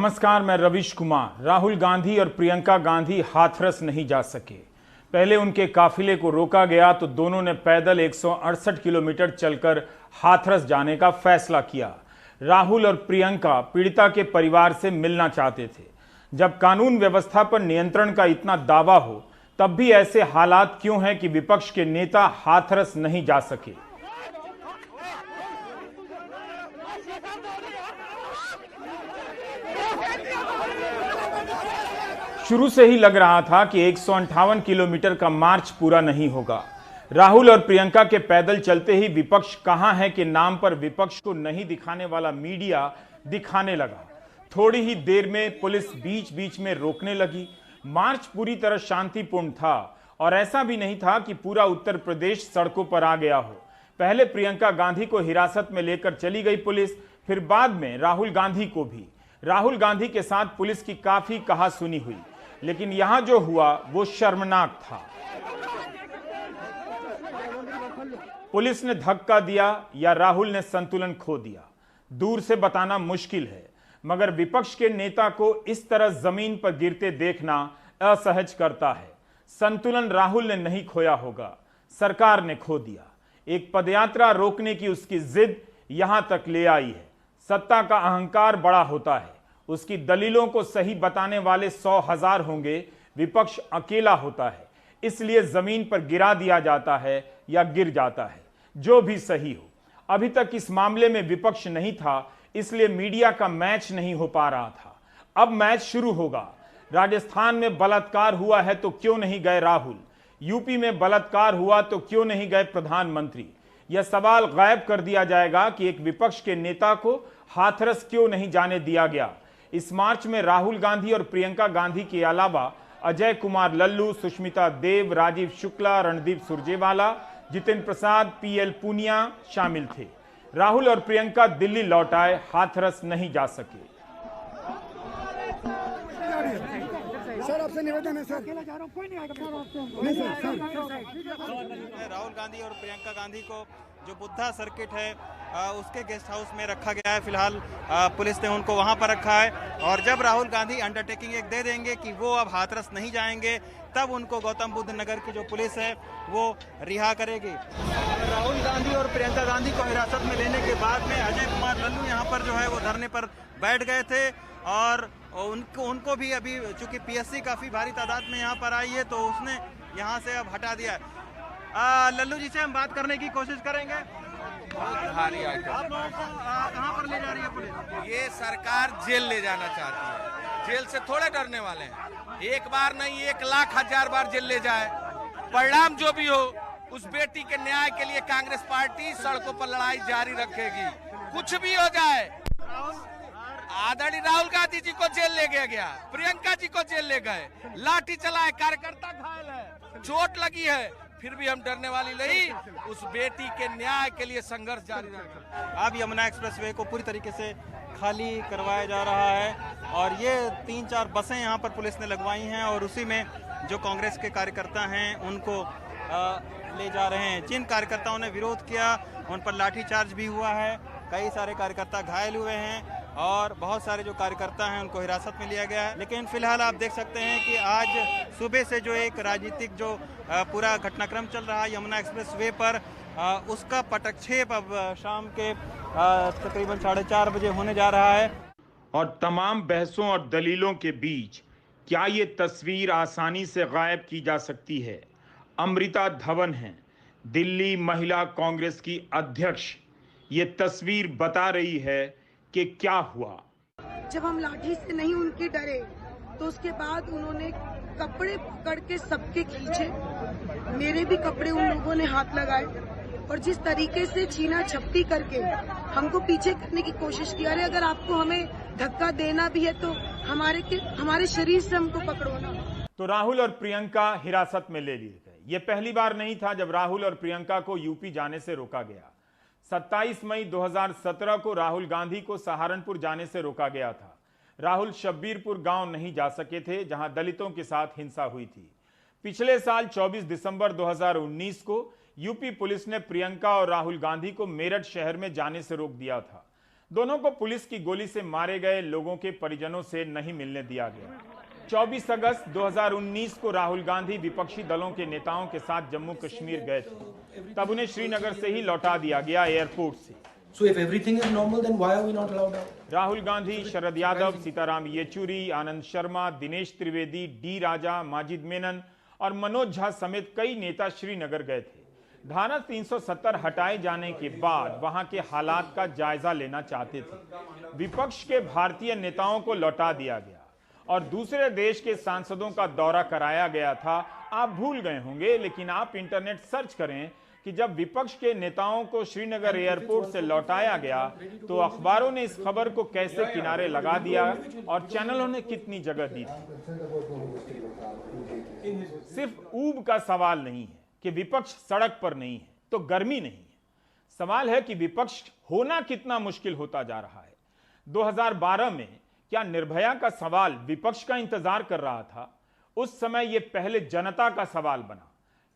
नमस्कार, मैं रविश कुमार। राहुल गांधी और प्रियंका गांधी हाथरस नहीं जा सके। पहले उनके काफिले को रोका गया तो दोनों ने पैदल 168 किलोमीटर चलकर हाथरस जाने का फैसला किया। राहुल और प्रियंका पीड़िता के परिवार से मिलना चाहते थे। जब कानून व्यवस्था पर नियंत्रण का इतना दावा हो, तब भी ऐसे हालात क्यों हैं कि विपक्ष के नेता हाथरस नहीं जा सके? शुरू से ही लग रहा था कि 158 किलोमीटर का मार्च पूरा नहीं होगा। राहुल और प्रियंका के पैदल चलते ही विपक्ष कहां है के नाम पर विपक्ष को नहीं दिखाने वाला मीडिया दिखाने लगा। थोड़ी ही देर में पुलिस बीच बीच में रोकने लगी। मार्च पूरी तरह शांतिपूर्ण था और ऐसा भी नहीं था कि पूरा उत्तर प्रदेश सड़कों पर आ गया हो। पहले प्रियंका गांधी को हिरासत में लेकर चली गई पुलिस, फिर बाद में राहुल गांधी को भी। राहुल गांधी के साथ पुलिस की काफी कहासुनी हुई, लेकिन यहां जो हुआ वो शर्मनाक था। पुलिस ने धक्का दिया या राहुल ने संतुलन खो दिया, दूर से बताना मुश्किल है, मगर विपक्ष के नेता को इस तरह जमीन पर गिरते देखना असहज करता है। संतुलन राहुल ने नहीं खोया होगा, सरकार ने खो दिया। एक पदयात्रा रोकने की उसकी जिद यहां तक ले आई है। सत्ता का अहंकार बड़ा होता है, उसकी दलीलों को सही बताने वाले 100,000 होंगे, विपक्ष अकेला होता है, इसलिए जमीन पर गिरा दिया जाता है या गिर जाता है। जो भी सही हो, अभी तक इस मामले में विपक्ष नहीं था, इसलिए मीडिया का मैच नहीं हो पा रहा था। अब मैच शुरू होगा। राजस्थान में बलात्कार हुआ है तो क्यों नहीं गए राहुल? यूपी में बलात्कार हुआ तो क्यों नहीं गए प्रधानमंत्री? यह सवाल गायब कर दिया जाएगा कि एक विपक्ष के नेता को हाथरस क्यों नहीं जाने दिया गया। इस मार्च में राहुल गांधी और प्रियंका गांधी के अलावा अजय कुमार लल्लू, सुष्मिता देव, राजीव शुक्ला, रणदीप सुरजेवाला, जितेंद्र प्रसाद, पीएल पूनिया शामिल थे। राहुल और प्रियंका दिल्ली लौट आए, हाथरस नहीं जा सके। सर आपसे निवेदन है सर, कोई नहीं आएगा राहुल गांधी और प्रियंका गांधी को जो बुद्धा सर्किट है उसके गेस्ट हाउस में रखा गया है। फिलहाल पुलिस ने उनको वहां पर रखा है और जब राहुल गांधी अंडरटेकिंग एक दे देंगे कि वो अब हाथरस नहीं जाएंगे, तब उनको गौतम बुद्ध नगर की जो पुलिस है वो रिहा करेगी। राहुल गांधी और प्रियंका गांधी को हिरासत में लेने के बाद में अजय कुमार लल्लू यहाँ पर जो है वो धरने पर बैठ गए थे और उनको भी अभी चूंकि पीएससी काफी भारी तादाद में यहाँ पर आई है तो उसने यहाँ से अब हटा दिया है। लल्लू जी से हम बात करने की कोशिश करेंगे। भारी आप लोगों को कहाँ पर ले जा रही है पुलिस? ये सरकार जेल ले जाना चाहती है। जेल से थोड़े डरने वाले हैं। एक बार नहीं 1 लाख 1000 बार जेल ले जाए, परिणाम जो भी हो, उस बेटी के न्याय के लिए कांग्रेस पार्टी सड़कों पर लड़ाई जारी रखेगी। कुछ भी हो जाए। आदरणीय राहुल गांधी जी को जेल ले गया, प्रियंका जी को जेल ले गए, लाठी चलाए, कार्यकर्ता घायल है, चोट लगी है, फिर भी हम डरने वाली नहीं। उस बेटी के न्याय के लिए संघर्ष जारी रहेगा। अब यमुना एक्सप्रेसवे को पूरी तरीके से खाली करवाया जा रहा है और ये 3-4 बसें यहाँ पर पुलिस ने लगवाई हैं और उसी में जो कांग्रेस के कार्यकर्ता हैं उनको ले जा रहे हैं। जिन कार्यकर्ताओं ने विरोध किया उन पर लाठीचार्ज भी हुआ है, कई सारे कार्यकर्ता घायल हुए हैं और बहुत सारे जो कार्यकर्ता हैं उनको हिरासत में लिया गया है। लेकिन फिलहाल आप देख सकते हैं कि आज सुबह से जो एक राजनीतिक जो पूरा घटनाक्रम चल रहा है यमुना एक्सप्रेस वे पर, उसका पटक्षेप अब शाम के तकरीबन 4:30 बजे होने जा रहा है। और तमाम बहसों और दलीलों के बीच क्या ये तस्वीर आसानी से गायब की जा सकती है? अमृता धवन हैं, दिल्ली महिला कांग्रेस की अध्यक्ष। ये तस्वीर बता रही है कि क्या हुआ। जब हम लाठी से नहीं उनके डरे तो उसके बाद उन्होंने कपड़े पकड़ के सबके खींचे, मेरे भी कपड़े उन लोगों ने हाथ लगाए और जिस तरीके से छीना झपटी करके हमको पीछे करने की कोशिश की। अरे अगर आपको हमें धक्का देना भी है तो हमारे शरीर से हमको पकड़ो ना। तो राहुल और प्रियंका हिरासत में ले लिए गए। ये पहली बार नहीं था जब राहुल और प्रियंका को यूपी जाने से रोका गया। 27 मई 2017 को राहुल गांधी को सहारनपुर जाने से रोका गया था। राहुल शब्बीरपुर गांव नहीं जा सके थे, जहां दलितों के साथ हिंसा हुई थी। पिछले साल 24 दिसंबर 2019 को यूपी पुलिस ने प्रियंका और राहुल गांधी को मेरठ शहर में जाने से रोक दिया था। दोनों को पुलिस की गोली से मारे गए लोगों के परिजनों से नहीं मिलने दिया गया। 24 अगस्त 2019 को राहुल गांधी विपक्षी दलों के नेताओं के साथ जम्मू कश्मीर गए थे। तब उन्हें श्रीनगर से ही लौटा दिया गया एयरपोर्ट से। So if everything is normal, then why are we not allowed out? Rahul Gandhi, Sharad Yadav, Sitaram Yechury, Anand Sharma, Dinesh Trivedi, D Raja, Majid Memon और मनोज झा समेत कई नेता श्रीनगर गए थे। धारा 370 हटाए जाने के बाद वहां के हालात का जायजा लेना चाहते थे। विपक्ष के भारतीय नेताओं को लौटा दिया गया और दूसरे देश के सांसदों का दौरा कराया गया था। आप भूल गए होंगे, लेकिन आप इंटरनेट सर्च करें कि जब विपक्ष के नेताओं को श्रीनगर एयरपोर्ट से लौटाया गया तो अखबारों ने इस खबर को कैसे किनारे लगा दिया और चैनलों ने कितनी जगह दी थी। सिर्फ ऊब का सवाल नहीं है कि विपक्ष सड़क पर नहीं है तो गर्मी नहीं है। सवाल है कि विपक्ष होना कितना मुश्किल होता जा रहा है। 2012 में क्या निर्भया का सवाल विपक्ष का इंतजार कर रहा था? उस समय यह पहले जनता का सवाल बना।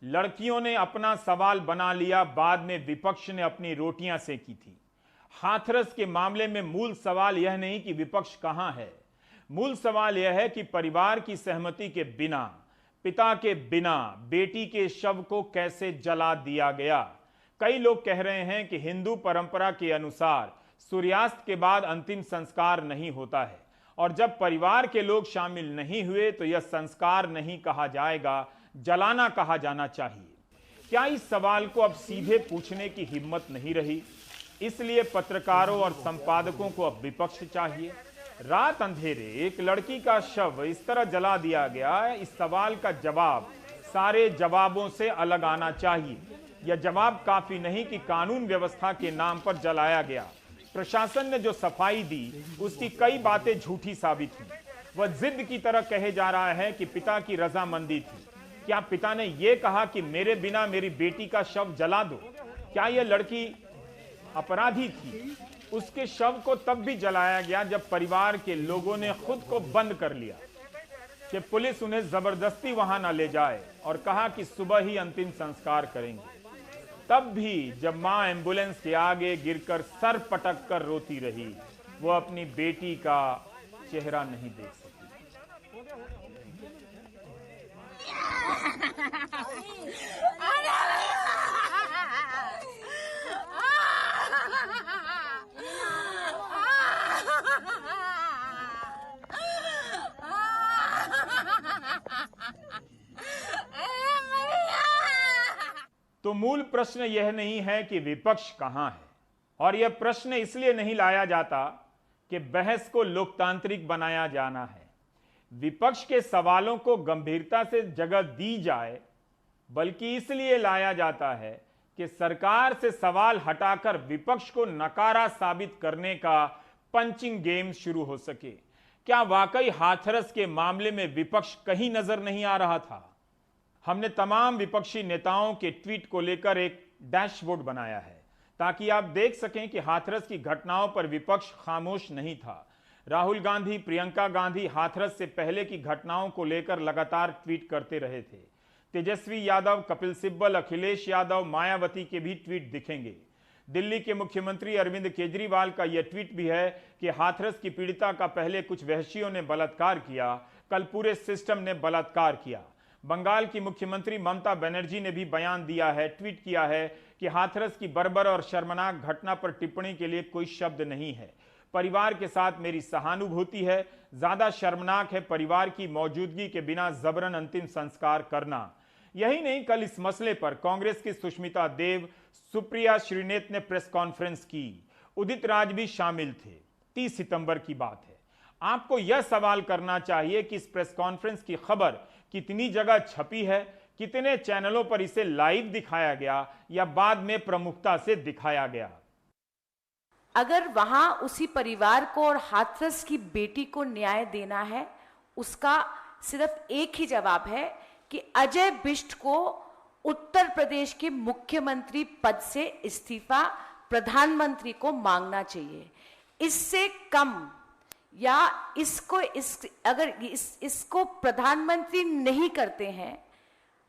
लड़कियों ने अपना सवाल बना लिया, बाद में विपक्ष ने अपनी रोटियां सेकी थी। हाथरस के मामले में मूल सवाल यह नहीं कि विपक्ष कहां है, मूल सवाल यह है कि परिवार की सहमति के बिना, पिता के बिना बेटी के शव को कैसे जला दिया गया। कई लोग कह रहे हैं कि हिंदू परंपरा के अनुसार सूर्यास्त के बाद अंतिम संस्कार नहीं होता है और जब परिवार के लोग शामिल नहीं हुए तो यह संस्कार नहीं कहा जाएगा, जलाना कहा जाना चाहिए। क्या इस सवाल को अब सीधे पूछने की हिम्मत नहीं रही? इसलिए पत्रकारों और संपादकों को अब विपक्ष चाहिए। रात अंधेरे एक लड़की का शव इस तरह जला दिया गया, इस सवाल का जवाब सारे जवाबों से अलग आना चाहिए। यह जवाब काफी नहीं कि कानून व्यवस्था के नाम पर जलाया गया। प्रशासन ने जो सफाई दी उसकी कई बातें झूठी साबित हुई। वह जिद की तरह कहे जा रहा है कि पिता की रजामंदी थी। क्या पिता ने यह कहा कि मेरे बिना मेरी बेटी का शव जला दो? क्या यह लड़की अपराधी थी? उसके शव को तब भी जलाया गया जब परिवार के लोगों ने खुद को बंद कर लिया कि पुलिस उन्हें जबरदस्ती वहां ना ले जाए और कहा कि सुबह ही अंतिम संस्कार करेंगे। तब भी जब मां एम्बुलेंस के आगे गिरकर सर पटक कर रोती रही, वो अपनी बेटी का चेहरा नहीं देख सकी। तो मूल प्रश्न यह नहीं है कि विपक्ष कहां है, और यह प्रश्न इसलिए नहीं लाया जाता कि बहस को लोकतांत्रिक बनाया जाना है। विपक्ष के सवालों को गंभीरता से जगह दी जाए, बल्कि इसलिए लाया जाता है कि सरकार से सवाल हटाकर विपक्ष को नकारा साबित करने का पंचिंग गेम शुरू हो सके। क्या वाकई हाथरस के मामले में विपक्ष कहीं नजर नहीं आ रहा था? हमने तमाम विपक्षी नेताओं के ट्वीट को लेकर एक डैशबोर्ड बनाया है ताकि आप देख सकें कि हाथरस की घटनाओं पर विपक्ष खामोश नहीं था। राहुल गांधी, प्रियंका गांधी हाथरस से पहले की घटनाओं को लेकर लगातार ट्वीट करते रहे थे। तेजस्वी यादव, कपिल सिब्बल, अखिलेश यादव, मायावती के भी ट्वीट दिखेंगे। दिल्ली के मुख्यमंत्री अरविंद केजरीवाल का यह ट्वीट भी है कि हाथरस की पीड़िता का पहले कुछ वहशियों ने बलात्कार किया, कल पूरे सिस्टम ने बलात्कार किया। बंगाल की मुख्यमंत्री ममता बनर्जी ने भी बयान दिया है, ट्वीट किया है कि हाथरस की बर्बर और शर्मनाक घटना पर टिप्पणी के लिए कोई शब्द नहीं है। परिवार के साथ मेरी सहानुभूति है। ज्यादा शर्मनाक है परिवार की मौजूदगी के बिना जबरन अंतिम संस्कार करना। यही नहीं, कल इस मसले पर कांग्रेस की सुष्मिता देव, सुप्रिया श्रीनेत ने प्रेस कॉन्फ्रेंस की। उदित राज भी शामिल थे। 30 सितंबर की बात है। आपको यह सवाल करना चाहिए कि इस प्रेस कॉन्फ्रेंस की खबर कितनी जगह छपी है, कितने चैनलों पर इसे लाइव दिखाया गया या बाद में प्रमुखता से दिखाया गया। अगर वहां उसी परिवार को और हाथरस की बेटी को न्याय देना है, उसका सिर्फ एक ही जवाब है कि अजय बिष्ट को उत्तर प्रदेश के मुख्यमंत्री पद से इस्तीफा प्रधानमंत्री को मांगना चाहिए। इससे कम या इसको प्रधानमंत्री नहीं करते हैं,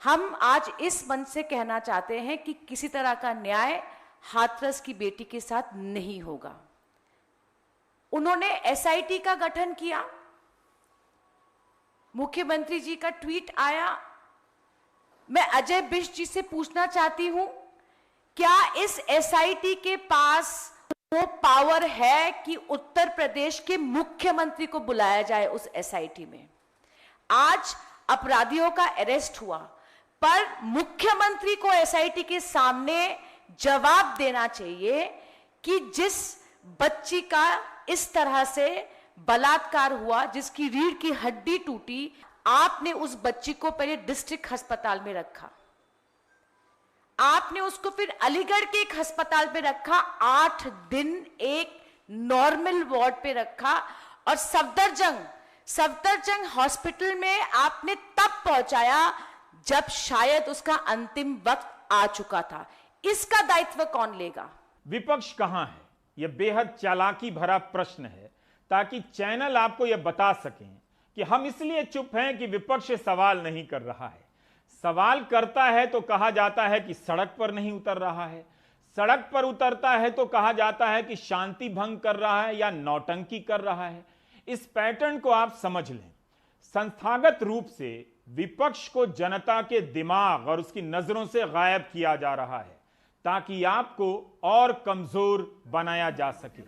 हम आज इस मंच से कहना चाहते हैं कि किसी तरह का न्याय हाथरस की बेटी के साथ नहीं होगा। उन्होंने एसआईटी का गठन किया, मुख्यमंत्री जी का ट्वीट आया। मैं अजय बिष्ट जी से पूछना चाहती हूं, क्या इस एसआईटी के पास वो पावर है कि उत्तर प्रदेश के मुख्यमंत्री को बुलाया जाए उस एसआईटी में? आज अपराधियों का अरेस्ट हुआ, पर मुख्यमंत्री को एसआईटी के सामने जवाब देना चाहिए कि जिस बच्ची का इस तरह से बलात्कार हुआ, जिसकी रीढ़ की हड्डी टूटी, आपने उस बच्ची को पहले डिस्ट्रिक्ट अस्पताल में रखा, आपने उसको फिर अलीगढ़ के एक अस्पताल में रखा, 8 दिन एक नॉर्मल वार्ड पे रखा, और सफदरजंग हॉस्पिटल में आपने तब पहुंचाया जब शायद उसका अंतिम वक्त आ चुका था। इसका दायित्व कौन लेगा? विपक्ष कहां है? यह बेहद चालाकी भरा प्रश्न है, ताकि चैनल आपको यह बता सकें कि हम इसलिए चुप हैं कि विपक्ष सवाल नहीं कर रहा है। सवाल करता है तो कहा जाता है कि सड़क पर नहीं उतर रहा है, सड़क पर उतरता है तो कहा जाता है कि शांति भंग कर रहा है या नौटंकी कर रहा है। इस पैटर्न को आप समझ लें। संस्थागत रूप से विपक्ष को जनता के दिमाग और उसकी नजरों से गायब किया जा रहा है, ताकि आपको और कमजोर बनाया जा सके।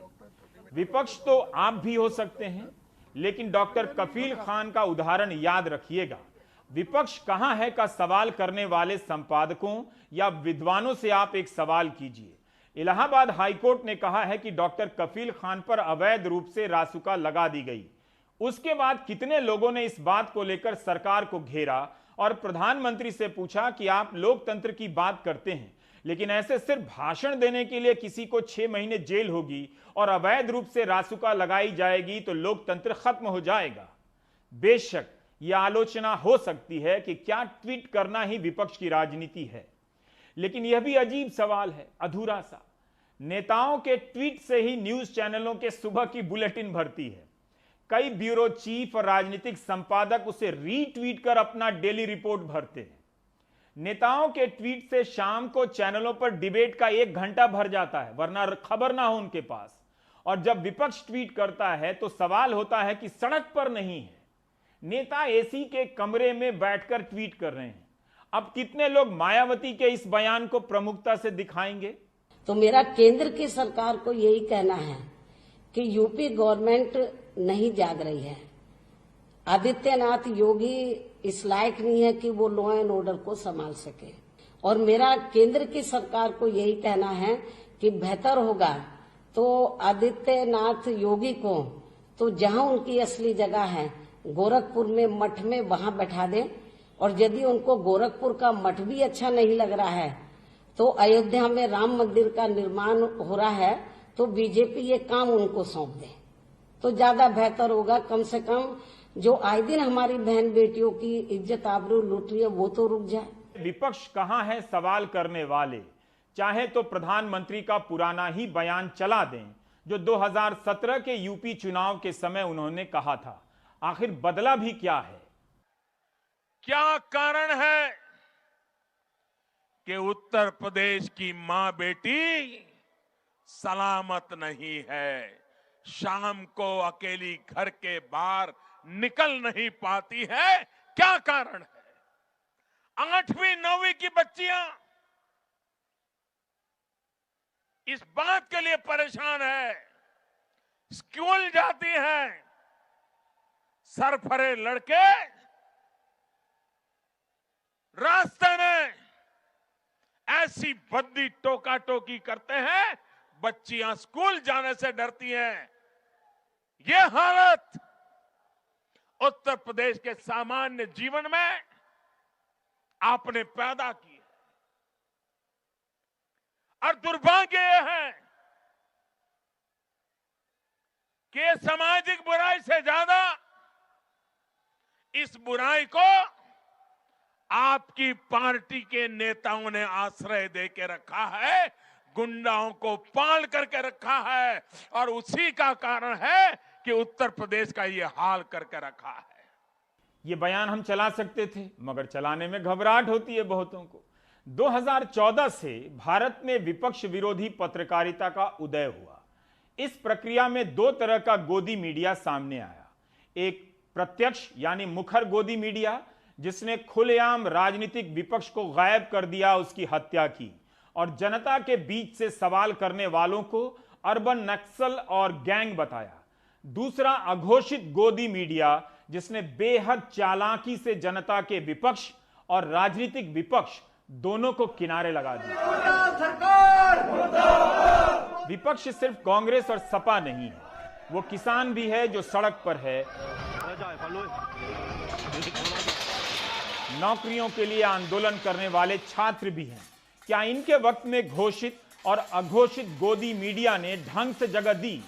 विपक्ष तो आप भी हो सकते हैं, लेकिन डॉक्टर कफील खान का उदाहरण याद रखिएगा। विपक्ष कहां है का सवाल करने वाले संपादकों या विद्वानों से आप एक सवाल कीजिए। इलाहाबाद हाईकोर्ट ने कहा है कि डॉक्टर कफील खान पर अवैध रूप से रासुका लगा दी गई। उसके बाद कितने लोगों ने इस बात को लेकर सरकार को घेरा और प्रधानमंत्री से पूछा कि आप लोकतंत्र की बात करते हैं, लेकिन ऐसे सिर्फ भाषण देने के लिए किसी को 6 महीने जेल होगी और अवैध रूप से रासुका लगाई जाएगी तो लोकतंत्र खत्म हो जाएगा। बेशक यह आलोचना हो सकती है कि क्या ट्वीट करना ही विपक्ष की राजनीति है, लेकिन यह भी अजीब सवाल है, अधूरा सा। नेताओं के ट्वीट से ही न्यूज चैनलों के सुबह की बुलेटिन भरती है। कई ब्यूरो चीफ और राजनीतिक संपादक उसे रीट्वीट कर अपना डेली रिपोर्ट भरते हैं। नेताओं के ट्वीट से शाम को चैनलों पर डिबेट का 1 घंटा भर जाता है, वरना खबर ना हो उनके पास। और जब विपक्ष ट्वीट करता है तो सवाल होता है कि सड़क पर नहीं है, नेता एसी के कमरे में बैठकर ट्वीट कर रहे हैं। अब कितने लोग मायावती के इस बयान को प्रमुखता से दिखाएंगे? तो मेरा केंद्र की सरकार को यही कहना है कि यूपी गवर्नमेंट नहीं जाग रही है। आदित्यनाथ योगी इस लायक नहीं है कि वो लॉ एंड ऑर्डर को संभाल सके। और मेरा केंद्र की सरकार को यही कहना है कि बेहतर होगा तो आदित्यनाथ योगी को तो जहां उनकी असली जगह है गोरखपुर में मठ में वहां बैठा दें, और यदि उनको गोरखपुर का मठ भी अच्छा नहीं लग रहा है तो अयोध्या में राम मंदिर का निर्माण हो रहा है तो बीजेपी ये काम उनको सौंप दे तो ज्यादा बेहतर होगा। कम से कम जो आए दिन हमारी बहन बेटियों की इज्जत आबरू लूट रही है वो तो रुक जाए। विपक्ष कहां है सवाल करने वाले? चाहे तो प्रधानमंत्री का पुराना ही बयान चला दें जो 2017 के यूपी चुनाव के समय उन्होंने कहा था। आखिर बदला भी क्या है? क्या कारण है कि उत्तर प्रदेश की मां बेटी सलामत नहीं है, शाम को अकेली घर के बाहर निकल नहीं पाती है? क्या कारण है? 8वीं 9वीं की बच्चियां इस बात के लिए परेशान है, स्कूल जाती हैं, सरफरे लड़के रास्ते में ऐसी भद्दी टोका टोकी करते हैं, बच्चियां स्कूल जाने से डरती हैं। यह हालत उत्तर प्रदेश के सामान्य जीवन में आपने पैदा की है। और दुर्भाग्य यह है कि सामाजिक बुराई से ज्यादा इस बुराई को आपकी पार्टी के नेताओं ने आश्रय दे के रखा है, गुंडाओं को पाल करके रखा है, और उसी का कारण है कि उत्तर प्रदेश का ये हाल करके रखा है। ये बयान हम चला सकते थे, मगर चलाने में घबराहट होती है बहुतों को। 2014 से भारत में विपक्ष विरोधी पत्रकारिता का उदय हुआ। इस प्रक्रिया में दो तरह का गोदी मीडिया सामने आया। एक प्रत्यक्ष यानी मुखर गोदी मीडिया, जिसने खुलेआम राजनीतिक विपक्ष को गायब कर दिया, उसकी हत्या की और जनता के बीच से सवाल करने वालों को अर्बन नक्सल और गैंग बताया। दूसरा अघोषित गोदी मीडिया, जिसने बेहद चालाकी से जनता के विपक्ष और राजनीतिक विपक्ष दोनों को किनारे लगा दिया। विपक्ष सिर्फ कांग्रेस और सपा नहीं है, वो किसान भी है जो सड़क पर है, नौकरियों के लिए आंदोलन करने वाले छात्र भी हैं। क्या इनके वक्त में घोषित और अघोषित गोदी मीडिया ने ढंग से जगह दी?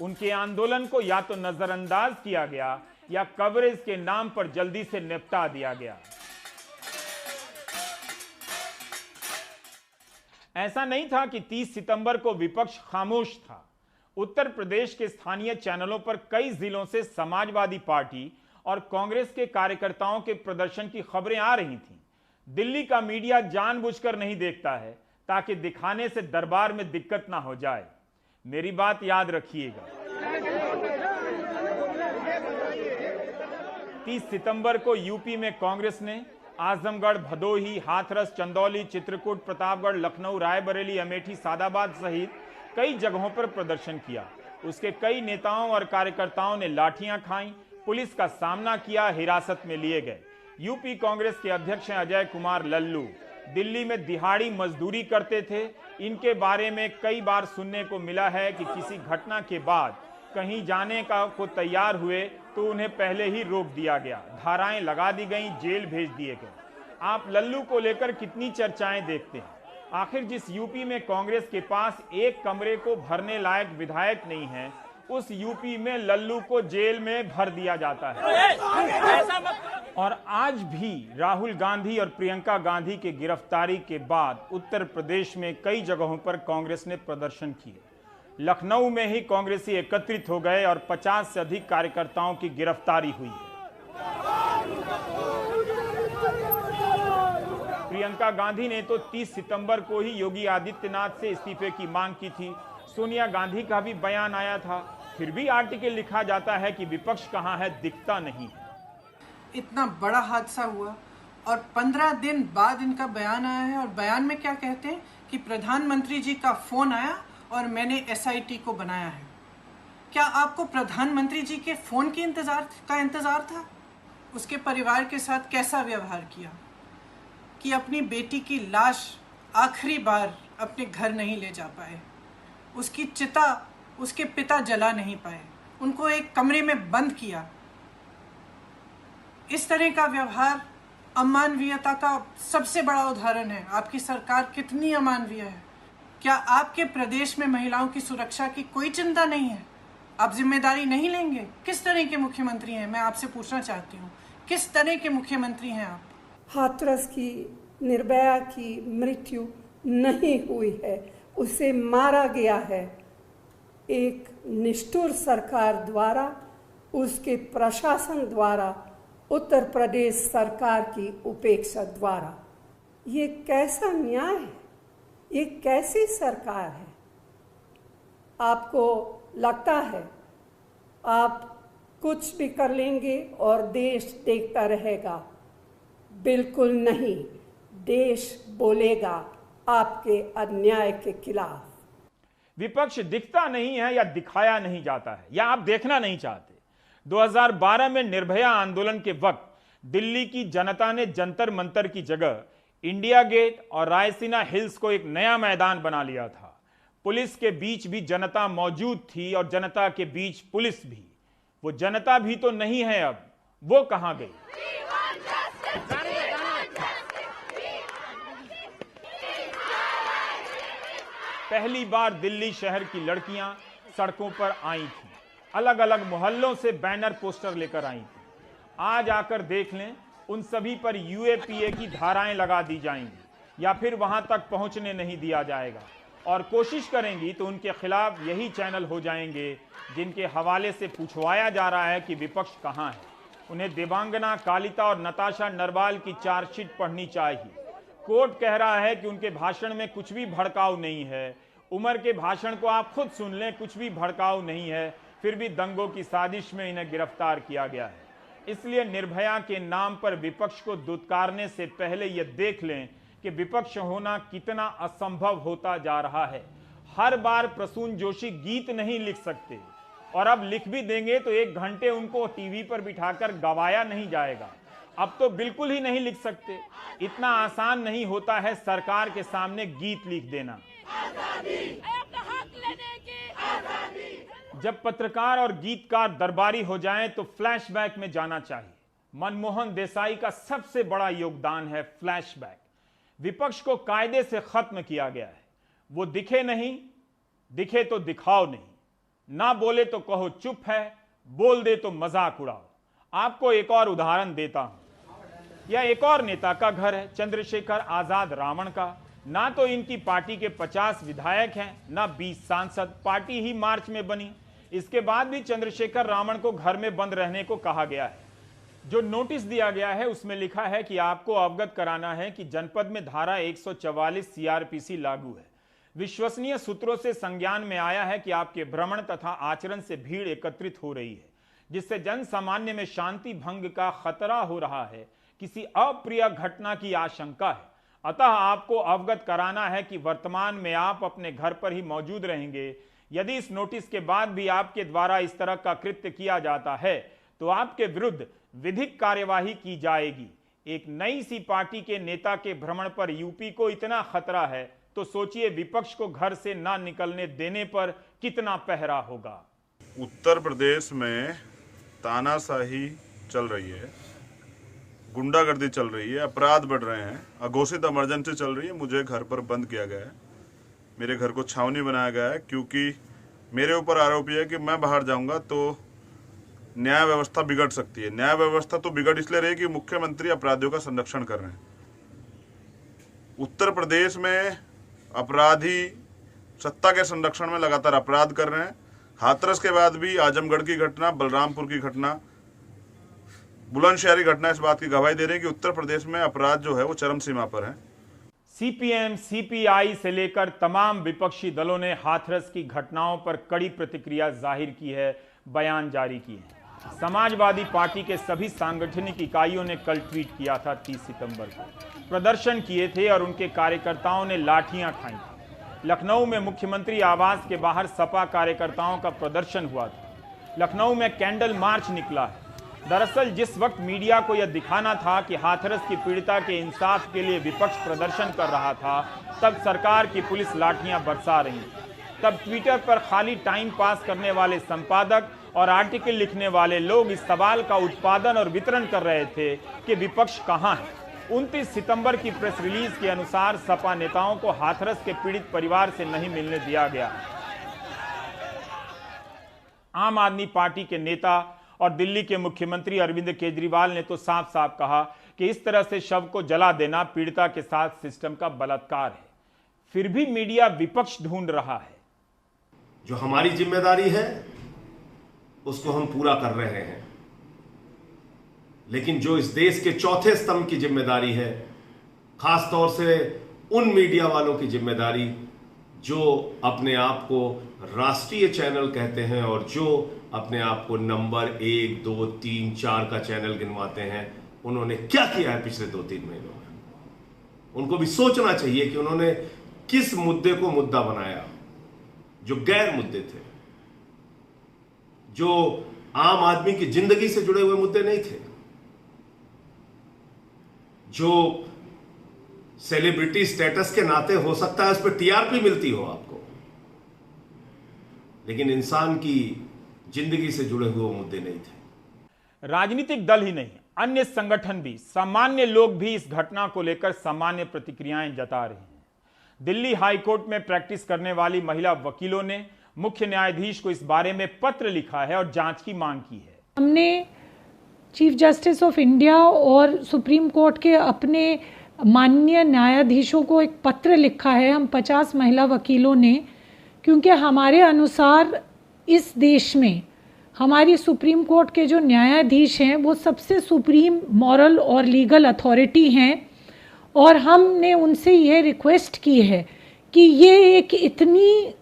उनके आंदोलन को या तो नजरअंदाज किया गया या कवरेज के नाम पर जल्दी से निपटा दिया गया। ऐसा नहीं था कि 30 सितंबर को विपक्ष खामोश था। उत्तर प्रदेश के स्थानीय चैनलों पर कई जिलों से समाजवादी पार्टी और कांग्रेस के कार्यकर्ताओं के प्रदर्शन की खबरें आ रही थीं। दिल्ली का मीडिया जानबूझकर नहीं देखता है ताकि दिखाने से दरबार में दिक्कत ना हो जाए। मेरी बात याद रखिएगा। 30 सितंबर को यूपी में कांग्रेस ने आजमगढ़, भदोही, हाथरस, चंदौली, चित्रकूट, प्रतापगढ़, लखनऊ, रायबरेली, अमेठी, सादाबाद सहित कई जगहों पर प्रदर्शन किया। उसके कई नेताओं और कार्यकर्ताओं ने लाठियां खाईं, पुलिस का सामना किया, हिरासत में लिए गए। यूपी कांग्रेस के अध्यक्ष हैं अजय कुमार लल्लू। दिल्ली में दिहाड़ी मजदूरी करते थे। इनके बारे में कई बार सुनने को मिला है कि किसी घटना के बाद कहीं जाने को तैयार हुए तो उन्हें पहले ही रोक दिया गया, धाराएं लगा दी गईं, जेल भेज दिए गए। आप लल्लू को लेकर कितनी चर्चाएं देखते हैं? आखिर जिस यूपी में कांग्रेस के पास एक कमरे को भरने लायक विधायक नहीं है, उस यूपी में लल्लू को जेल में भर दिया जाता है। और आज भी राहुल गांधी और प्रियंका गांधी की गिरफ्तारी के बाद उत्तर प्रदेश में कई जगहों पर कांग्रेस ने प्रदर्शन किए। लखनऊ में ही कांग्रेसी एकत्रित हो गए और 50 से अधिक कार्यकर्ताओं की गिरफ्तारी हुई है। प्रियंका गांधी ने तो 30 सितंबर को ही योगी आदित्यनाथ से इस्तीफे की मांग की थी। सोनिया गांधी का भी बयान आया था। फिर भी आर्टिकल लिखा जाता है कि विपक्ष कहां है, दिखता नहीं। इतना बड़ा हादसा हुआ और 15 दिन बाद इनका बयान आया है और बयान में क्या कहते हैं कि प्रधानमंत्री जी का फोन आया और मैंने एसआईटी को बनाया है। क्या आपको प्रधानमंत्री जी के फोन के इंतजार था? उसके परिवार के साथ कैसा व्यवहार किया कि अपनी बेटी की लाश आखिरी बार अपने घर नहीं ले जा पाए, उसकी चिता उसके पिता जला नहीं पाए, उनको एक कमरे में बंद किया। इस तरह का व्यवहार अमानवीयता का सबसे बड़ा उदाहरण है। आपकी सरकार कितनी अमानवीय है। क्या आपके प्रदेश में महिलाओं की सुरक्षा की कोई चिंता नहीं है? आप जिम्मेदारी नहीं लेंगे? किस तरह के मुख्यमंत्री हैं? मैं आपसे पूछना चाहती हूँ, किस तरह के मुख्यमंत्री हैं आप? हाथरस की निर्भया की मृत्यु नहीं हुई है, उसे मारा गया है एक निष्ठुर सरकार द्वारा, उसके प्रशासन द्वारा, उत्तर प्रदेश सरकार की उपेक्षा द्वारा। ये कैसा न्याय है? ये कैसी सरकार है? आपको लगता है आप कुछ भी कर लेंगे और देश देखता रहेगा? बिल्कुल नहीं, देश बोलेगा आपके अन्याय के खिलाफ। विपक्ष दिखता नहीं है या दिखाया नहीं जाता है या आप देखना नहीं चाहते। 2012 में निर्भया आंदोलन के वक्त दिल्ली की जनता ने जंतर मंतर की जगह इंडिया गेट और रायसीना हिल्स को एक नया मैदान बना लिया था। पुलिस के बीच भी जनता मौजूद थी और जनता के बीच पुलिस भी। वो जनता भी तो नहीं है अब, वो कहां गई? पहली बार दिल्ली शहर की लड़कियां सड़कों पर आई थीं, अलग अलग मोहल्लों से बैनर पोस्टर लेकर आई थीं। आज आकर देख लें, उन सभी पर यूएपीए की धाराएं लगा दी जाएंगी या फिर वहां तक पहुंचने नहीं दिया जाएगा। और कोशिश करेंगी तो उनके खिलाफ यही चैनल हो जाएंगे जिनके हवाले से पूछवाया जा रहा है कि विपक्ष कहां है। उन्हें देवांगना, कालिता और नताशा नरवाल की चार्जशीट पढ़नी चाहिए। कोर्ट कह रहा है कि उनके भाषण में कुछ भी भड़काऊ नहीं है, उमर के भाषण को आप खुद सुन लें, कुछ भी भड़काऊ नहीं है, फिर भी दंगों की साजिश में इन्हें गिरफ्तार किया गया है। इसलिए निर्भया के नाम पर विपक्ष को दुत्कारने से पहले यह देख लें कि विपक्ष होना कितना असंभव होता जा रहा है। हर बार प्रसून जोशी गीत नहीं लिख सकते, और अब लिख भी देंगे तो 1 घंटे उनको टीवी पर बिठाकर गवाया नहीं जाएगा। अब तो बिल्कुल ही नहीं लिख सकते। इतना आसान नहीं होता है सरकार के सामने गीत लिख देना। जब पत्रकार और गीतकार दरबारी हो जाएं तो फ्लैशबैक में जाना चाहिए। मनमोहन देसाई का सबसे बड़ा योगदान है फ्लैशबैक। विपक्ष को कायदे से खत्म किया गया है। वो दिखे नहीं, दिखे तो दिखाओ नहीं, ना बोले तो कहो चुप है, बोल दे तो मजाक उड़ाओ। आपको एक और उदाहरण देता हूं। यह एक और नेता का घर है, चंद्रशेखर आजाद रावण का। ना तो इनकी पार्टी के 50 विधायक हैं, ना 20 सांसद। पार्टी ही मार्च में बनी। इसके बाद भी चंद्रशेखर रावण को घर में बंद रहने को कहा गया है। जो नोटिस दिया गया है उसमें लिखा है कि आपको अवगत कराना है कि जनपद में धारा 144 सीआरपीसी लागू है। विश्वसनीय सूत्रों से संज्ञान में आया है कि आपके भ्रमण तथा आचरण से भीड़ एकत्रित हो रही है, जिससे जन सामान्य में शांति भंग का खतरा हो रहा है, किसी अप्रिय घटना की आशंका है। अतः आपको अवगत कराना है कि वर्तमान में आप अपने घर पर ही मौजूद रहेंगे। यदि इस नोटिस के बाद भी आपके द्वारा इस तरह का कृत्य किया जाता है तो आपके विरुद्ध विधिक कार्यवाही की जाएगी। एक नई सी पार्टी के नेता के भ्रमण पर यूपी को इतना खतरा है तो सोचिए विपक्ष को घर से ना निकलने देने पर कितना पहरा होगा। उत्तर प्रदेश में तानाशाही चल रही है, गुंडागर्दी चल रही है, अपराध बढ़ रहे हैं, अघोषित इमरजेंसी चल रही है। मुझे घर पर बंद किया गया है, मेरे घर को छावनी बनाया गया है, क्योंकि मेरे ऊपर आरोप है कि मैं बाहर जाऊंगा तो न्याय व्यवस्था बिगड़ सकती है। न्याय व्यवस्था तो बिगड़ इसलिए रही कि मुख्यमंत्री अपराधियों का संरक्षण कर रहे हैं। उत्तर प्रदेश में अपराधी सत्ता के संरक्षण में लगातार अपराध कर रहे हैं। हाथरस के बाद भी आजमगढ़ की घटना, बलरामपुर की घटना, बुलंदशहरी घटना इस बात की गवाही दे रही है कि उत्तर प्रदेश में अपराध जो है वो चरम सीमा पर है। सीपीएम, सीपीआई से लेकर तमाम विपक्षी दलों ने हाथरस की घटनाओं पर कड़ी प्रतिक्रिया जाहिर की है, बयान जारी किए हैं। समाजवादी पार्टी के सभी सांगठनिक इकाइयों ने कल ट्वीट किया था 30 सितंबर को, प्रदर्शन किए थे और उनके कार्यकर्ताओं ने लाठियां खाई थी। लखनऊ में मुख्यमंत्री आवास के बाहर सपा कार्यकर्ताओं का प्रदर्शन हुआ था। लखनऊ में कैंडल मार्च निकला है। दरअसल जिस वक्त मीडिया को यह दिखाना था कि हाथरस की पीड़िता के इंसाफ के लिए विपक्ष प्रदर्शन कर रहा था, तब सरकार की पुलिस लाठियां बरसा रही थी। तब ट्विटर पर खाली टाइम पास करने वाले संपादक और आर्टिकल लिखने वाले लोग इस सवाल का उत्पादन और वितरण कर रहे थे कि विपक्ष कहां है। 29 सितंबर की प्रेस रिलीज के अनुसार सपा नेताओं को हाथरस के पीड़ित परिवार से नहीं मिलने दिया गया। आम आदमी पार्टी के नेता और दिल्ली के मुख्यमंत्री अरविंद केजरीवाल ने तो साफ साफ कहा कि इस तरह से शव को जला देना पीड़िता के साथ सिस्टम का बलात्कार है। फिर भी मीडिया विपक्ष ढूंढ रहा है। जो हमारी जिम्मेदारी है उसको हम पूरा कर रहे हैं, लेकिन जो इस देश के चौथे स्तंभ की जिम्मेदारी है, खास तौर से उन मीडिया वालों की जिम्मेदारी जो अपने आप को राष्ट्रीय चैनल कहते हैं और जो अपने आप को नंबर 1, 2, 3, 4 का चैनल गिनवाते हैं, उन्होंने क्या किया है पिछले 2-3 महीनों में। उनको भी सोचना चाहिए कि उन्होंने किस मुद्दे को मुद्दा बनाया, जो गैर मुद्दे थे, जो आम आदमी की जिंदगी से जुड़े हुए मुद्दे नहीं थे, जो सेलिब्रिटी स्टेटस के नाते हो सकता है उस पर टीआरपी मिलती हो आपको, लेकिन इंसान की जिंदगी से जुड़े हुए मुद्दे नहीं थे। राजनीतिक दल ही नहीं, अन्य संगठन भी, सामान्य लोग भी इस घटना को लेकर सामान्य प्रतिक्रियाएं जता रहे हैं। दिल्ली हाईकोर्ट में प्रैक्टिस करने वाली महिला वकीलों ने मुख्य न्यायाधीश को इस बारे में पत्र लिखा है और जांच की मांग की है। हमने चीफ जस्टिस ऑफ इंडिया और सुप्रीम कोर्ट के अपने माननीय न्यायाधीशों को एक पत्र लिखा है, हम 50 महिला वकीलों ने, क्योंकि हमारे अनुसार इस देश में हमारी सुप्रीम कोर्ट के जो न्यायाधीश हैं वो सबसे सुप्रीम मॉरल और लीगल अथॉरिटी हैं, और हमने उनसे यह रिक्वेस्ट की है कि ये एक इतनी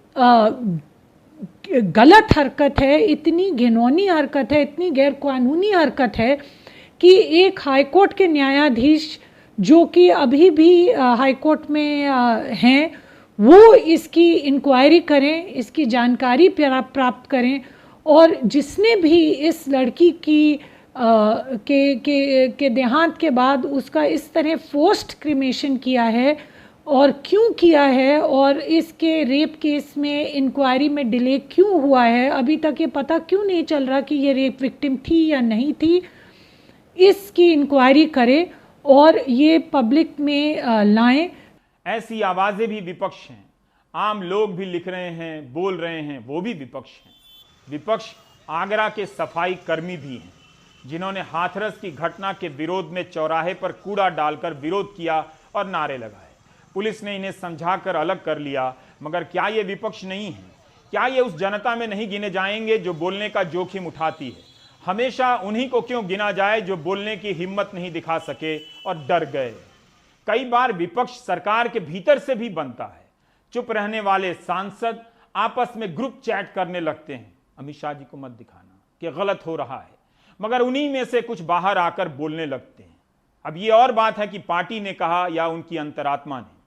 गलत हरकत है, इतनी घिनौनी हरकत है, इतनी गैरकानूनी हरकत है कि एक हाईकोर्ट के न्यायाधीश जो कि अभी भी हाईकोर्ट में हैं, वो इसकी इंक्वायरी करें, इसकी जानकारी प्राप्त करें, और जिसने भी इस लड़की की के देहांत के बाद उसका इस तरह फोर्स्ड क्रिमेशन किया है और क्यों किया है, और इसके रेप केस में इंक्वायरी में डिले क्यों हुआ है, अभी तक ये पता क्यों नहीं चल रहा कि ये रेप विक्टिम थी या नहीं थी, इसकी इंक्वायरी करें और ये पब्लिक में लाएं। ऐसी आवाजें भी विपक्ष हैं, आम लोग भी लिख रहे हैं, बोल रहे हैं, वो भी विपक्ष हैं। विपक्ष आगरा के सफाई कर्मी भी हैं, जिन्होंने हाथरस की घटना के विरोध में चौराहे पर कूड़ा डालकर विरोध किया और नारे लगाए। पुलिस ने इन्हें समझाकर अलग कर लिया, मगर क्या ये विपक्ष नहीं है? क्या ये उस जनता में नहीं गिने जाएंगे जो बोलने का जोखिम उठाती है? हमेशा उन्हीं को क्यों गिना जाए जो बोलने की हिम्मत नहीं दिखा सके और डर गए? कई बार विपक्ष सरकार के भीतर से भी बनता है। चुप रहने वाले सांसद आपस में ग्रुप चैट करने लगते हैं, अमित शाह जी को मत दिखाना कि गलत हो रहा है, मगर उन्हीं में से कुछ बाहर आकर बोलने लगते हैं। अब ये और बात है कि पार्टी ने कहा या उनकी अंतरात्मा ने।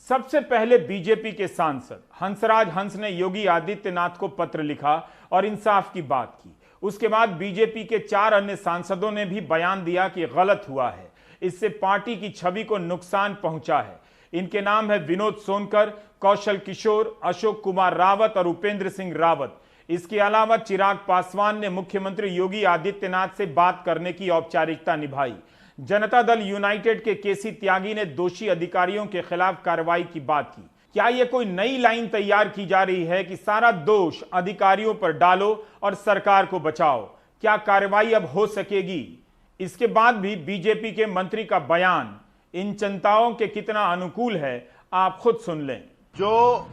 सबसे पहले बीजेपी के सांसद हंसराज हंस ने योगी आदित्यनाथ को पत्र लिखा और इंसाफ की बात की। उसके बाद बीजेपी के 4 अन्य सांसदों ने भी बयान दिया कि गलत हुआ है, इससे पार्टी की छवि को नुकसान पहुंचा है। इनके नाम है विनोद सोनकर, कौशल किशोर, अशोक कुमार रावत और उपेंद्र सिंह रावत। इसके अलावा चिराग पासवान ने मुख्यमंत्री योगी आदित्यनाथ से बात करने की औपचारिकता निभाई। जनता दल यूनाइटेड के केसी त्यागी ने दोषी अधिकारियों के खिलाफ कार्रवाई की बात की। क्या यह कोई नई लाइन तैयार की जा रही है कि सारा दोष अधिकारियों पर डालो और सरकार को बचाओ? क्या कार्रवाई अब हो सकेगी? इसके बाद भी बीजेपी के मंत्री का बयान इन चिंताओं के कितना अनुकूल है, आप खुद सुन लें। जो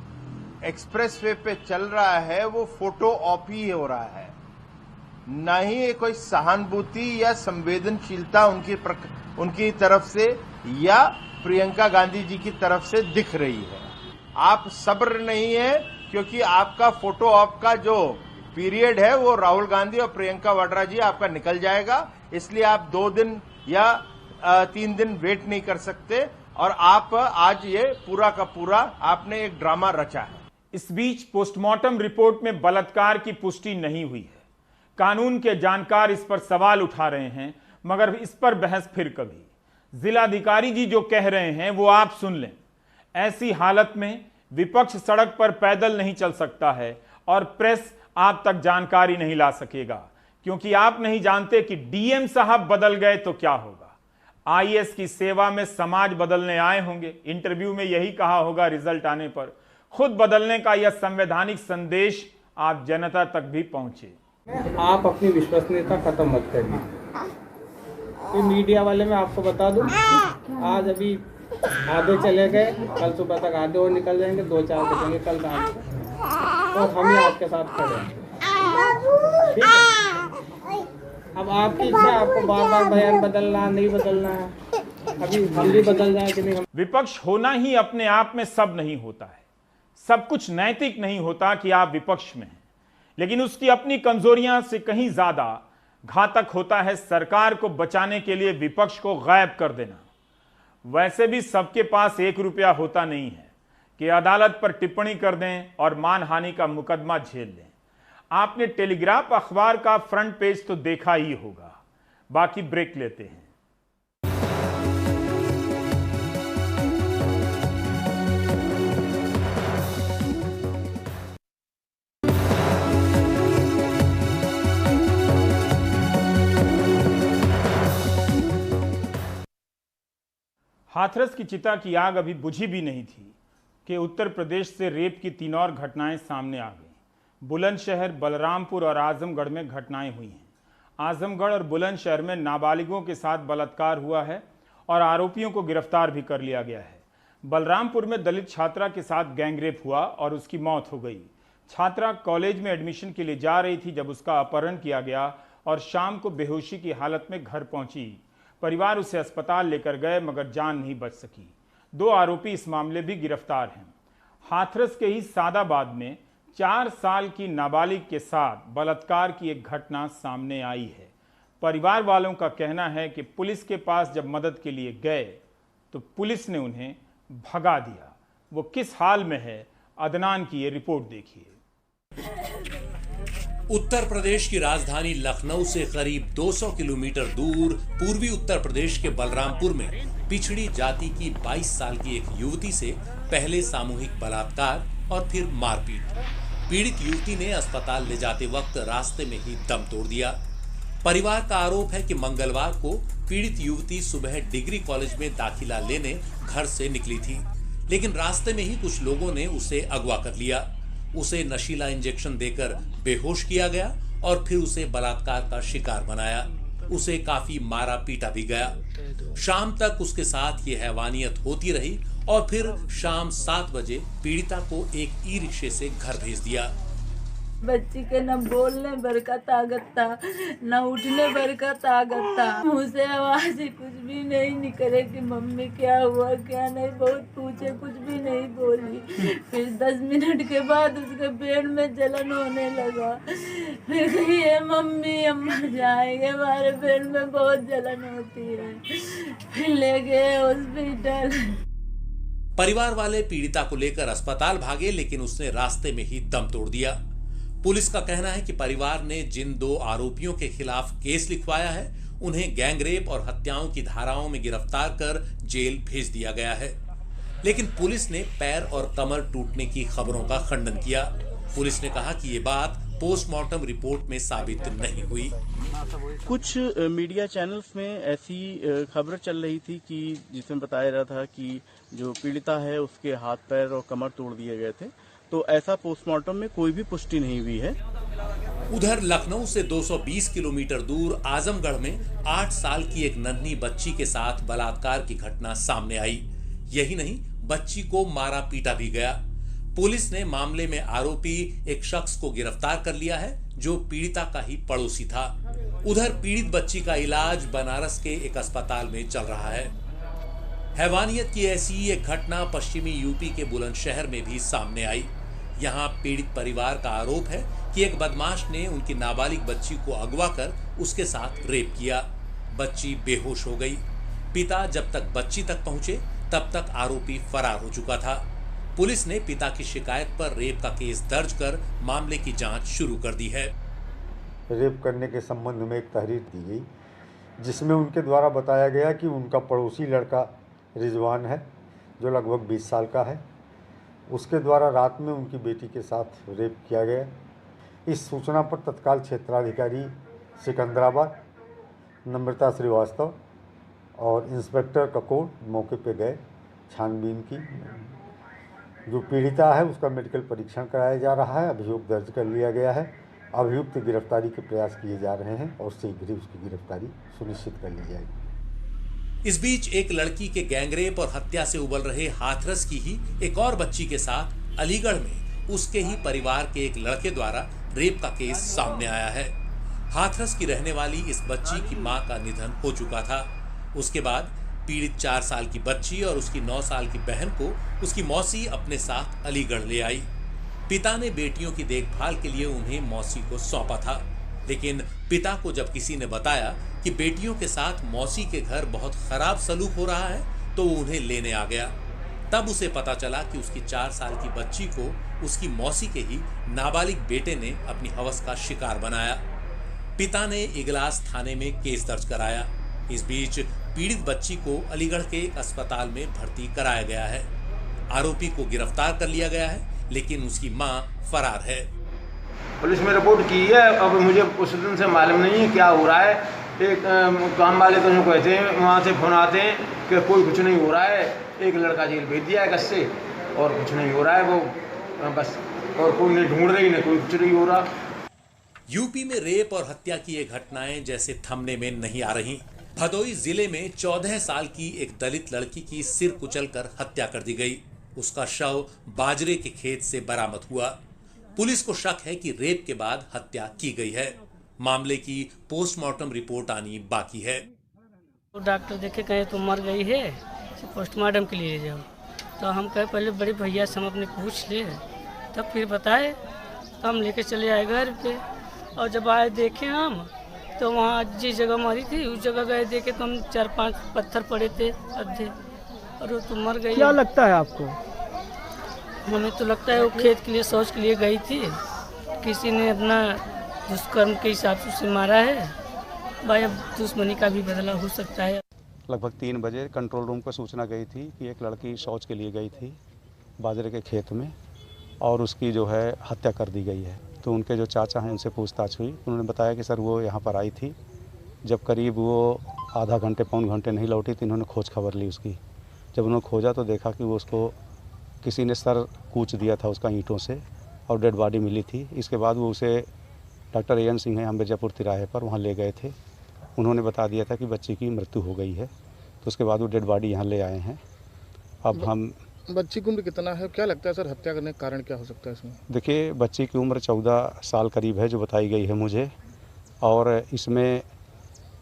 एक्सप्रेसवे पे चल रहा है वो फोटो ऑप ही हो रहा है, न ही कोई सहानुभूति या संवेदनशीलता उनकी तरफ से या प्रियंका गांधी जी की तरफ से दिख रही है। आप सब्र नहीं है, क्योंकि आपका फोटो ऑप का जो पीरियड है वो राहुल गांधी और प्रियंका वाड्रा जी आपका निकल जाएगा, इसलिए आप 2 दिन या 3 दिन वेट नहीं कर सकते, और आप आज ये पूरा का पूरा आपने एक ड्रामा रचा है। इस बीच पोस्टमार्टम रिपोर्ट में बलात्कार की पुष्टि नहीं हुई है। कानून के जानकार इस पर सवाल उठा रहे हैं, मगर इस पर बहस फिर कभी। जिलाधिकारी जी जो कह रहे हैं वो आप सुन लें। ऐसी हालत में विपक्ष सड़क पर पैदल नहीं चल सकता है और प्रेस आप तक जानकारी नहीं ला सकेगा, क्योंकि आप नहीं जानते कि डीएम साहब बदल गए तो क्या होगा। आईएएस की सेवा में समाज बदलने आए होंगे, इंटरव्यू में यही कहा होगा रिजल्ट आने पर। खुद बदलने का यह संवैधानिक संदेश आप जनता तक भी पहुंचे। आप अपनी विश्वसनीयता खत्म मत करिए। तो मीडिया वाले मैं आपको बता दूं, आज अभी आधे चले गए, कल सुबह तक आधे और निकल जाएंगे, 2-4 बचेंगे कल रात को, तो हम ही आपके साथ खड़े हैं। ठीक है? अब आपकी इच्छा, आपको बार बार बयान बदलना नहीं बदलना है, अभी हम भी बदल जाए कि नहीं। विपक्ष होना ही अपने आप में सब नहीं होता है, सब कुछ नैतिक नहीं होता कि आप विपक्ष में हैं, लेकिन उसकी अपनी कमजोरियां से कहीं ज्यादा घातक होता है सरकार को बचाने के लिए विपक्ष को गायब कर देना। वैसे भी सबके पास 1 रुपया होता नहीं है कि अदालत पर टिप्पणी कर दें और मानहानि का मुकदमा झेल लें। आपने टेलीग्राफ अखबार का फ्रंट पेज तो देखा ही होगा। बाकी ब्रेक लेते हैं। हाथरस की चिता की आग अभी बुझी भी नहीं थी कि उत्तर प्रदेश से रेप की 3 और घटनाएं सामने आ गईं। बुलंदशहर, बलरामपुर और आजमगढ़ में घटनाएं हुई हैं। आजमगढ़ और बुलंदशहर में नाबालिगों के साथ बलात्कार हुआ है और आरोपियों को गिरफ्तार भी कर लिया गया है। बलरामपुर में दलित छात्रा के साथ गैंगरेप हुआ और उसकी मौत हो गई। छात्रा कॉलेज में एडमिशन के लिए जा रही थी जब उसका अपहरण किया गया और शाम को बेहोशी की हालत में घर पहुंची। परिवार उसे अस्पताल लेकर गए मगर जान नहीं बच सकी। 2 आरोपी इस मामले भी गिरफ्तार हैं। हाथरस के ही सादाबाद में 4 साल की नाबालिग के साथ बलात्कार की एक घटना सामने आई है। परिवार वालों का कहना है कि पुलिस के पास जब मदद के लिए गए तो पुलिस ने उन्हें भगा दिया। वो किस हाल में है, अदनान की ये रिपोर्ट देखिए। उत्तर प्रदेश की राजधानी लखनऊ से करीब 200 किलोमीटर दूर पूर्वी उत्तर प्रदेश के बलरामपुर में पिछड़ी जाति की 22 साल की एक युवती से पहले सामूहिक बलात्कार और फिर मारपीट। पीड़ित युवती ने अस्पताल ले जाते वक्त रास्ते में ही दम तोड़ दिया। परिवार का आरोप है कि मंगलवार को पीड़ित युवती सुबह डिग्री कॉलेज में दाखिला लेने घर से निकली थी, लेकिन रास्ते में ही कुछ लोगों ने उसे अगवा कर लिया। उसे नशीला इंजेक्शन देकर बेहोश किया गया और फिर उसे बलात्कार का शिकार बनाया। उसे काफी मारा पीटा भी गया। शाम तक उसके साथ ये हैवानियत होती रही और फिर शाम 7 बजे पीड़िता को एक ई रिक्शे से घर भेज दिया। बच्ची के न बोलने भर का ताकत था, न उठने भर का ताकत था। मुँह से आवाज ही कुछ भी नहीं निकले कि मम्मी क्या हुआ क्या नहीं। बहुत पूछे, कुछ भी नहीं बोली। फिर 10 मिनट के बाद उसके पेट में जलन होने लगा। फिर कही है मम्मी हम मर जाएंगे, हमारे पेट में बहुत जलन होती है। फिर ले गए हॉस्पिटल। परिवार वाले पीड़िता को लेकर अस्पताल भागे, लेकिन उसने रास्ते में ही दम तोड़ दिया। पुलिस का कहना है कि परिवार ने जिन 2 आरोपियों के खिलाफ केस लिखवाया है, उन्हें गैंगरेप और हत्याओं की धाराओं में गिरफ्तार कर जेल भेज दिया गया है। लेकिन पुलिस ने पैर और कमर टूटने की खबरों का खंडन किया। पुलिस ने कहा कि ये बात पोस्टमार्टम रिपोर्ट में साबित नहीं हुई। कुछ मीडिया चैनल्स में ऐसी खबर चल रही थी कि जिसमें बताया जा रहा था कि जो पीड़िता है उसके हाथ पैर और कमर तोड़ दिए गए थे, तो ऐसा पोस्टमार्टम में कोई भी पुष्टि नहीं हुई है। उधर लखनऊ से 220 किलोमीटर दूर आजमगढ़ में 8 साल की एक नन्ही बच्ची के साथ बलात्कार की घटना सामने आई। यही नहीं, बच्ची को मारा पीटा भी गया। पुलिस ने मामले में आरोपी एक शख्स को गिरफ्तार कर लिया है जो पीड़िता का ही पड़ोसी था। उधर पीड़ित बच्ची का इलाज बनारस के एक अस्पताल में चल रहा है। हैवानियत की ऐसी एक घटना पश्चिमी यूपी के बुलंदशहर में भी सामने आई। यहाँ पीड़ित परिवार का आरोप है कि एक बदमाश ने उनकी नाबालिग बच्ची को अगवा कर उसके साथ रेप किया। बच्ची बेहोश हो गई। पिता जब तक बच्ची तक पहुंचे तब तक आरोपी फरार हो चुका था। पुलिस ने पिता की शिकायत पर रेप का केस दर्ज कर मामले की जांच शुरू कर दी है। रेप करने के संबंध में एक तहरीर दी गई, जिसमें उनके द्वारा बताया गया कि उनका पड़ोसी लड़का रिजवान है जो लगभग 20 साल का है, उसके द्वारा रात में उनकी बेटी के साथ रेप किया गया। इस सूचना पर तत्काल क्षेत्राधिकारी सिकंदराबाद नम्रता श्रीवास्तव और इंस्पेक्टर ककोर मौके पर गए। छानबीन की। जो पीड़िता है उसका मेडिकल परीक्षण कराया जा रहा है। अभियोग दर्ज कर लिया गया है। अभियुक्त की गिरफ्तारी के प्रयास किए जा रहे हैं और शीघ्र ही उसकी गिरफ्तारी सुनिश्चित कर ली जाएगी। इस बीच एक लड़की के गैंगरेप और हत्या से उबल रहे हाथरस की ही एक और बच्ची के साथ अलीगढ़ में उसके ही परिवार के एक लड़के द्वारा रेप का केस सामने आया है। हाथरस की रहने वाली इस बच्ची की मां का निधन हो चुका था। उसके बाद पीड़ित 4 साल की बच्ची और उसकी 9 साल की बहन को उसकी मौसी अपने साथ अलीगढ़ ले आई। पिता ने बेटियों की देखभाल के लिए उन्हें मौसी को सौंपा था, लेकिन पिता को जब किसी ने बताया कि बेटियों के साथ मौसी के घर बहुत खराब सलूक हो रहा है तो वो उन्हें लेने आ गया। तब उसे पता चला कि उसकी 4 साल की बच्ची को उसकी मौसी के ही नाबालिग बेटे ने अपनी हवस का शिकार बनाया। पिता ने इगलास थाने में केस दर्ज कराया। इस बीच पीड़ित बच्ची को अलीगढ़ के एक अस्पताल में भर्ती कराया गया है। आरोपी को गिरफ्तार कर लिया गया है, लेकिन उसकी मां फरार है। पुलिस में रिपोर्ट की है। अब मुझे उस दिन से मालूम नहीं है क्या हो रहा है। एक काम वाले तो कहते हैं, वहाँ से फोन आते हैं कि कोई कुछ नहीं हो रहा है, एक लड़का जेल भेज दिया है कस से और कुछ नहीं हो रहा है, वो बस, और कोई नहीं ढूंढ रही, नहीं कोई कुछ नहीं हो रहा। यूपी में रेप और हत्या की ये घटनाएं जैसे थमने में नहीं आ रही। भदोई जिले में 14 साल की एक दलित लड़की की सिर कुचलकर हत्या कर दी गई। उसका शव बाजरे के खेत से बरामद हुआ। पुलिस को शक है कि रेप के बाद हत्या की गई है। मामले की पोस्टमार्टम रिपोर्ट आनी बाकी है। डॉक्टर देखे कहे तो मर गई है, पोस्टमार्टम के लिए ले जाओ। तो हम कहे पहले बड़े भैया से हम अपने पूछ ले, तब फिर बताए, तो हम लेके चले आए घर पे। और जब आए देखे हम, तो वहाँ जिस जगह मारी थी उस जगह गए, देखे तो हम 4-5 पत्थर पड़े थे अद्धे, और वो तो मर गई। क्या लगता है आपको? हमें तो लगता है वो खेत के लिए, शौच के लिए गई थी, किसी ने अपना दुष्कर्म के हिसाब से उसे मारा है। भाई अब दुश्मनी का भी बदला हो सकता है। लगभग 3 बजे कंट्रोल रूम को सूचना गई थी कि एक लड़की शौच के लिए गई थी बाजरे के खेत में, और उसकी जो है हत्या कर दी गई है। तो उनके जो चाचा हैं उनसे पूछताछ हुई, उन्होंने बताया कि सर वो यहाँ पर आई थी, जब करीब वो आधा घंटे पौन घंटे नहीं लौटी तो इन्होंने खोज खबर ली उसकी। जब उन्होंने खोजा तो देखा कि वो उसको किसी ने सर कूच दिया था उसका ईंटों से, और डेड बॉडी मिली थी। इसके बाद वो उसे डॉक्टर एन सिंह हैं मिर्जापुर तिराहे पर, वहाँ ले गए थे। उन्होंने बता दिया था कि बच्ची की मृत्यु हो गई है, तो उसके बाद वो डेड बॉडी यहाँ ले आए हैं। अब हम बच्ची की उम्र कितना है, क्या लगता है सर हत्या करने का कारण क्या हो सकता है इसमें? देखिए, बच्ची की उम्र 14 साल करीब है जो बताई गई है मुझे, और इसमें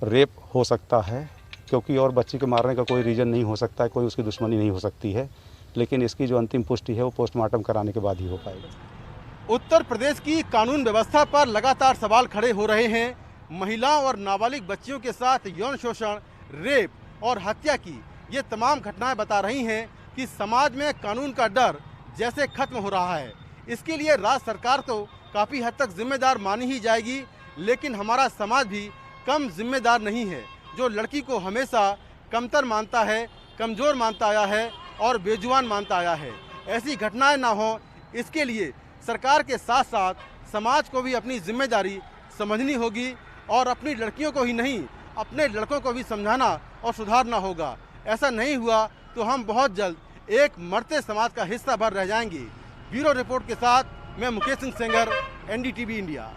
रेप हो सकता है, क्योंकि और बच्ची को मारने का कोई रीज़न नहीं हो सकता है, कोई उसकी दुश्मनी नहीं हो सकती है। लेकिन इसकी जो अंतिम पुष्टि है वो पोस्टमार्टम कराने के बाद ही हो पाएगा। उत्तर प्रदेश की कानून व्यवस्था पर लगातार सवाल खड़े हो रहे हैं। महिलाओं और नाबालिग बच्चियों के साथ यौन शोषण, रेप और हत्या की ये तमाम घटनाएं बता रही हैं कि समाज में कानून का डर जैसे खत्म हो रहा है। इसके लिए राज्य सरकार तो काफ़ी हद तक जिम्मेदार मानी ही जाएगी, लेकिन हमारा समाज भी कम जिम्मेदार नहीं है, जो लड़की को हमेशा कमतर मानता है, कमज़ोर मानता आया है और बेजुबान मानता आया है। ऐसी घटनाएं ना हो, इसके लिए सरकार के साथ साथ समाज को भी अपनी जिम्मेदारी समझनी होगी, और अपनी लड़कियों को ही नहीं अपने लड़कों को भी समझाना और सुधारना होगा। ऐसा नहीं हुआ तो हम बहुत जल्द एक मरते समाज का हिस्सा भर रह जाएंगे। ब्यूरो रिपोर्ट के साथ मैं मुकेश सिंह सेंगर, NDTV इंडिया।